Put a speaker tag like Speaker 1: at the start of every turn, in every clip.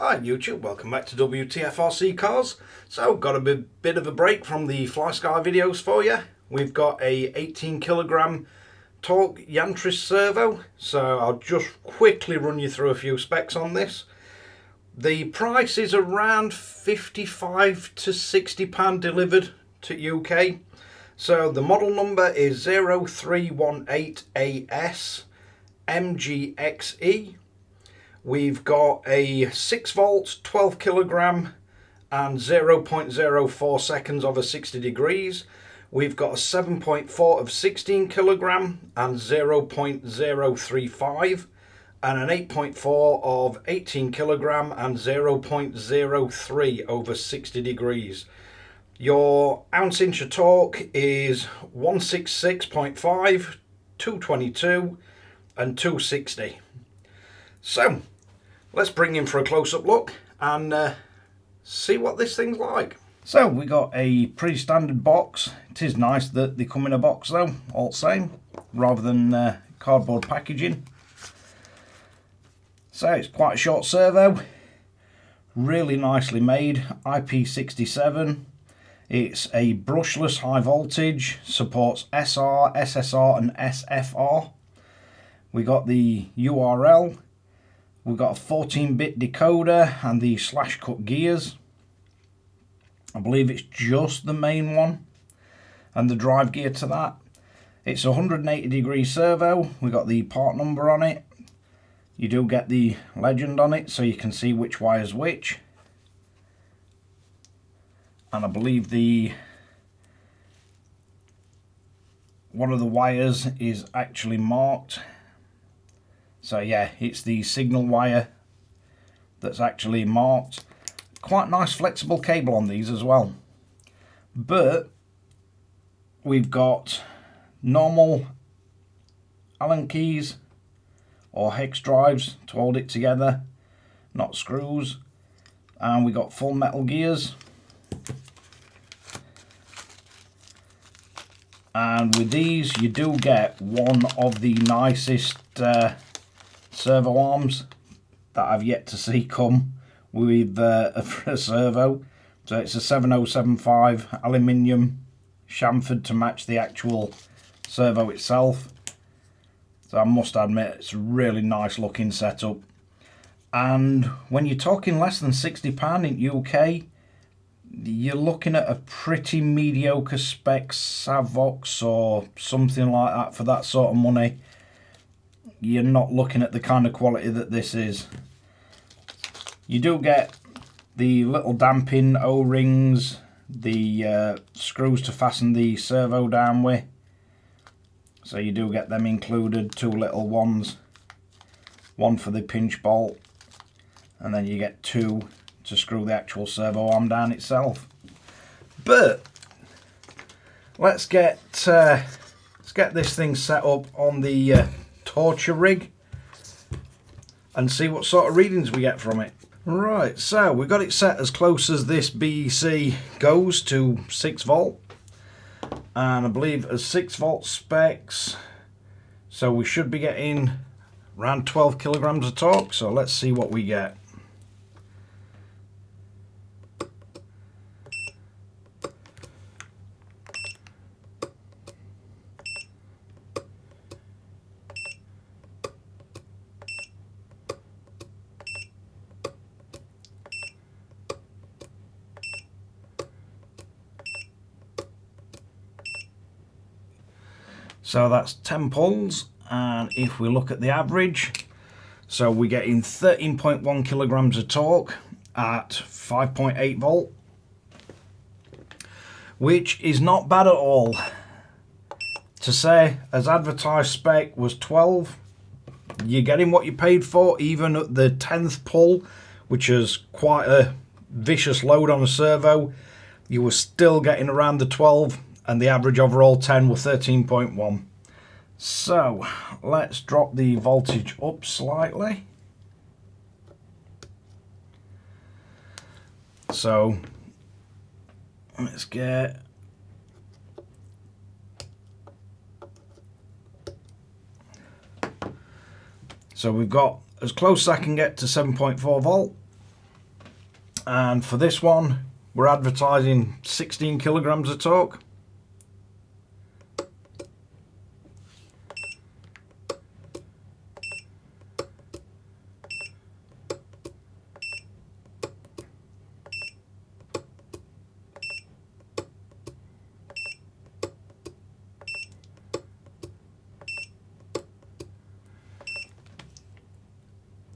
Speaker 1: Hi YouTube, welcome back to Wtf Rc Cars. So got a bit of a break from the Flysky videos for you. We've got a 18 kilogram torque Yantrs servo, so I'll just quickly run you through a few specs on this. The price is around £55 to £60 delivered to UK. So the model number is 0318AS-MGX-E. We've got a 6 volt, 12 kilogram and 0.04 seconds over 60 degrees. We've got a 7.4 of 16 kilogram and 0.035 and an 8.4 of 18 kilogram and 0.03 over 60 degrees. Your ounce inch of torque is 166.5, 222 and 260. So let's bring in for a close-up look and see what this thing's like. So we got a pretty standard box. It is nice that they come in a box though, all the same, rather than cardboard packaging. So it's quite a short servo, really nicely made, IP67. It's a brushless high voltage, supports SR, SSR and SFR. We got the URL. We've got a 14-bit decoder and the slash cut gears. I believe it's just the main one and the drive gear to that. It's a 180-degree servo. We got the part number on it. You do get the legend on it so you can see which wire's which. And I believe one of the wires is actually marked. So yeah, it's the signal wire that's actually marked. Quite nice flexible cable on these as well. But we've got normal Allen keys or hex drives to hold it together, not screws. And we got full metal gears. And with these you do get one of the nicest servo arms that I've yet to see come with a servo. So it's a 7075 aluminium chamfered to match the actual servo itself. So I must admit it's a really nice looking setup. And when you're talking less than £60 in UK, you're looking at a pretty mediocre spec Savox or something like that for that sort of money. You're not looking at the kind of quality that this is. You do get the little damping O-rings, the screws to fasten the servo down with. So you do get them included, two little ones. One for the pinch bolt, and then you get two to screw the actual servo arm down itself. But let's get this thing set up on the torture rig and see what sort of readings we get from it. Right, so we've got it set as close as this BEC goes to 6 volt, and I believe as 6 volt specs, so we should be getting around 12 kilograms of torque. So let's see what we get. So that's 10 pulls, and if we look at the average, so we're getting 13.1 kilograms of torque at 5.8 volt, which is not bad at all. To say as advertised spec was 12, you're getting what you paid for. Even at the 10th pull, which is quite a vicious load on a servo, you were still getting around the 12. And the average overall 10 were 13.1. So let's drop the voltage up slightly. So let's get so we've got as close as I can get to 7.4 volt. And for this one, we're advertising 16 kilograms of torque.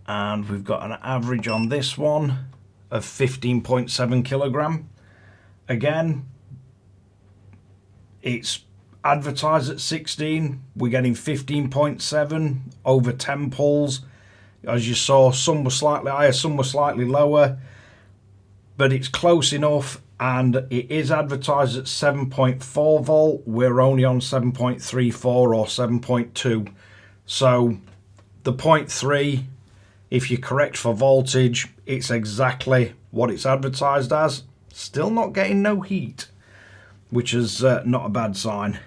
Speaker 1: And we've got an average on this one of 15.7 kilogram. Again, it's advertised at 16. We're getting 15.7 over 10 pulls. As you saw, some were slightly higher, some were slightly lower, but it's close enough, and it is advertised at 7.4 volt. We're only on 7.34 or 7.2. So the 0.3, if you correct for voltage, it's exactly what it's advertised as. Still not getting no heat, which is not a bad sign.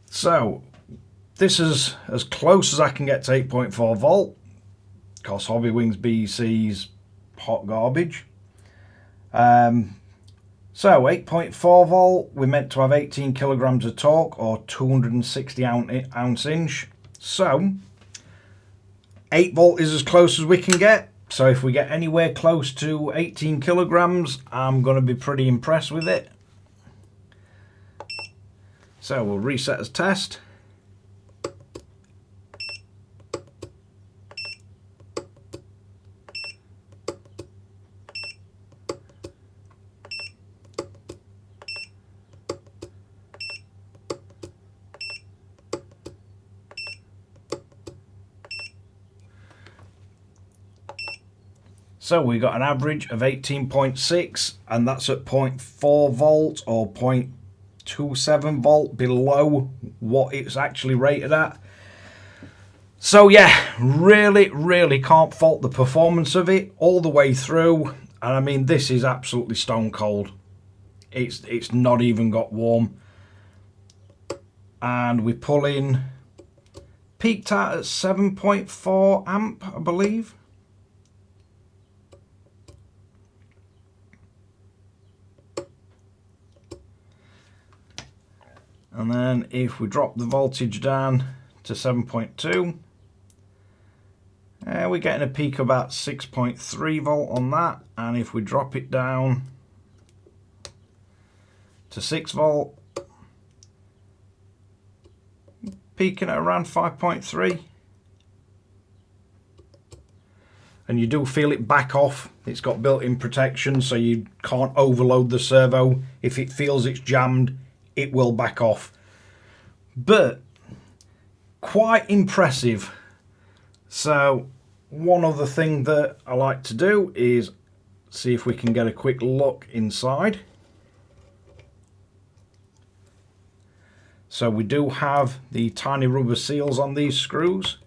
Speaker 1: So this is as close as I can get to 8.4 volt, because Hobbywings BC's hot garbage. So 8.4 volt, we're meant to have 18 kilograms of torque or 260 ounce inch. So 8 volt is as close as we can get. So if we get anywhere close to 18 kilograms, I'm going to be pretty impressed with it. So we'll reset as test. So we got an average of 18.6, and that's at 0.4 volt or 0.27 volt below what it's actually rated at. So yeah, really can't fault the performance of it all the way through. And I mean, this is absolutely stone cold. It's not even got warm. And we pull in, peaked out at 7.4 amp, I believe. And then if we drop the voltage down to 7.2, we're getting a peak of about 6.3 volt on that. And if we drop it down to 6 volt, peaking at around 5.3. And you do feel it back off. It's got built-in protection, so you can't overload the servo. If it feels it's jammed, it will back off. But quite impressive. So one other thing that I like to do is see if we can get a quick look inside. So we do have the tiny rubber seals on these screws.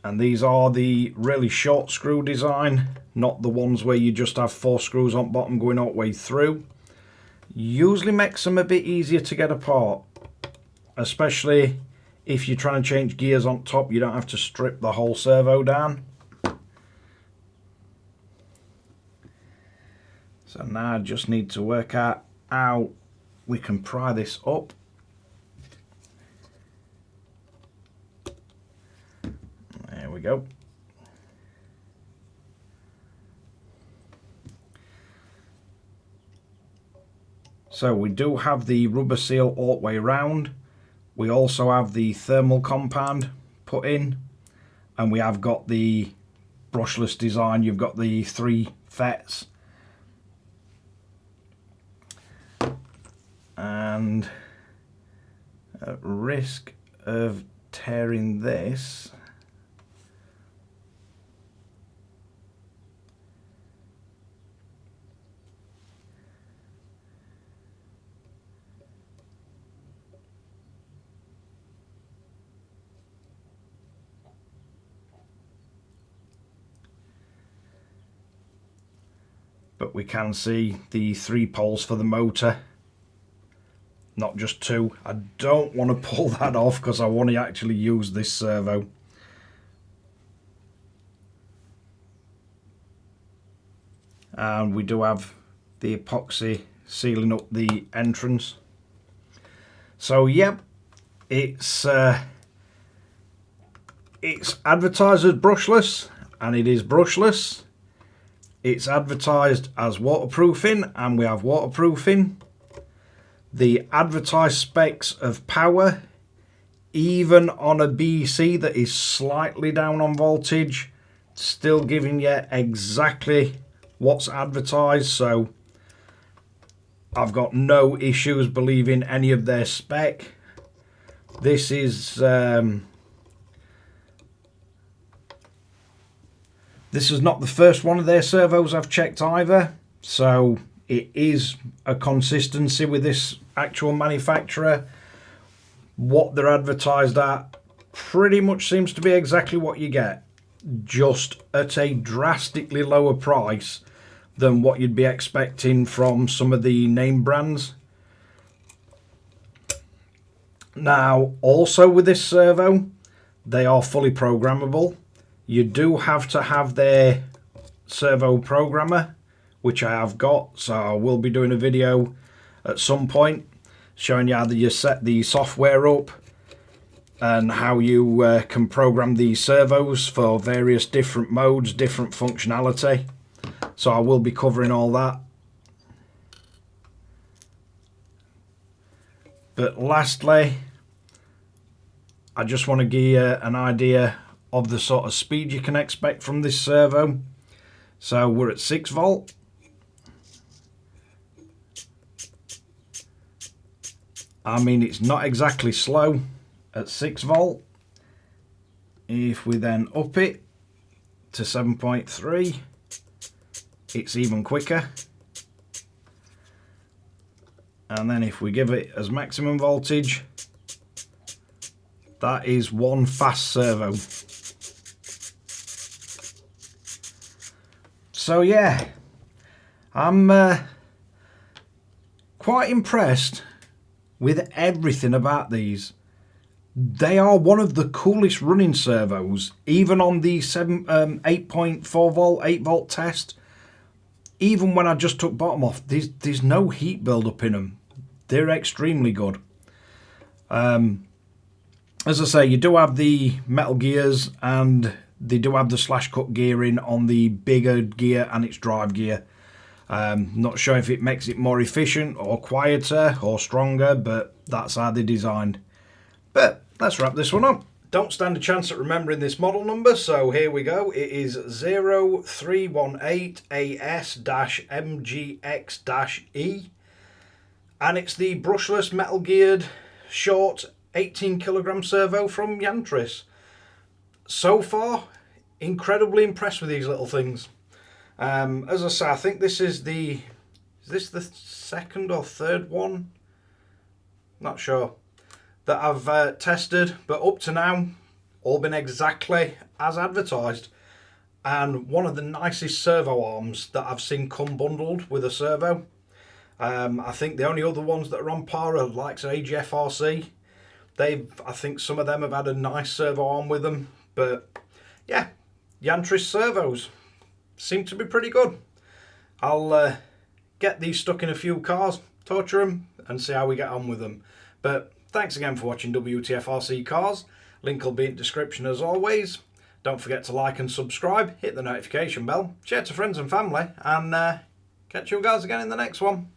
Speaker 1: And these are the really short screw design, not the ones where you just have 4 screws on bottom going all the way through. Usually makes them a bit easier to get apart, especially if you're trying to change gears on top. You don't have to strip the whole servo down. So now I just need to work out how we can pry this up. There we go. So we do have the rubber seal all the way around. We also have the thermal compound put in, and we have got the brushless design. You've got the 3 FETs. And at risk of tearing this, but we can see the 3 poles for the motor, not just 2. I don't want to pull that off because I want to actually use this servo. And we do have the epoxy sealing up the entrance. So yep, it's advertised as brushless, and it is brushless. It's advertised as waterproofing, and we have waterproofing. The advertised specs of power, even on a BC that is slightly down on voltage, still giving you exactly what's advertised. So I've got no issues believing any of their spec. This is not the first one of their servos I've checked either, so it is a consistency with this actual manufacturer. What they're advertised at pretty much seems to be exactly what you get, just at a drastically lower price than what you'd be expecting from some of the name brands. Now, also with this servo, they are fully programmable. You do have to have their servo programmer, which I have got, so I will be doing a video at some point showing you how you set the software up and how you can program these servos for various different modes, different functionality. So I will be covering all that. But lastly, I just want to give you an idea of the sort of speed you can expect from this servo. So we're at 6 volt. I mean, it's not exactly slow at 6 volt. If we then up it to 7.3, it's even quicker. And then if we give it as maximum voltage, that is one fast servo. So yeah, I'm quite impressed with everything about these. They are one of the coolest running servos, even on the 8.4 volt, 8 volt test. Even when I just took bottom off, there's no heat build-up in them. They're extremely good. As I say, you do have the metal gears, and they do have the slash cut gearing on the bigger gear and its drive gear. Not sure if it makes it more efficient or quieter or stronger, but that's how they're designed. But let's wrap this one up. Don't stand a chance at remembering this model number, so here we go. It is 0318AS-MGX-E, and it's the brushless metal geared short 18 kilogram servo from Yantrs. So far, incredibly impressed with these little things. As I say, I think this is the second or third one? Not sure. That I've tested, but up to now, all been exactly as advertised. And one of the nicest servo arms that I've seen come bundled with a servo. I think the only other ones that are on par are like Wtf Rc. I think some of them have had a nice servo arm with them, but yeah, Yantrs servos seem to be pretty good. I'll get these stuck in a few cars, torture them, and see how we get on with them. But thanks again for watching Wtf Rc Cars. Link will be in the description as always. Don't forget to like and subscribe, hit the notification bell, share to friends and family, and catch you guys again in the next one.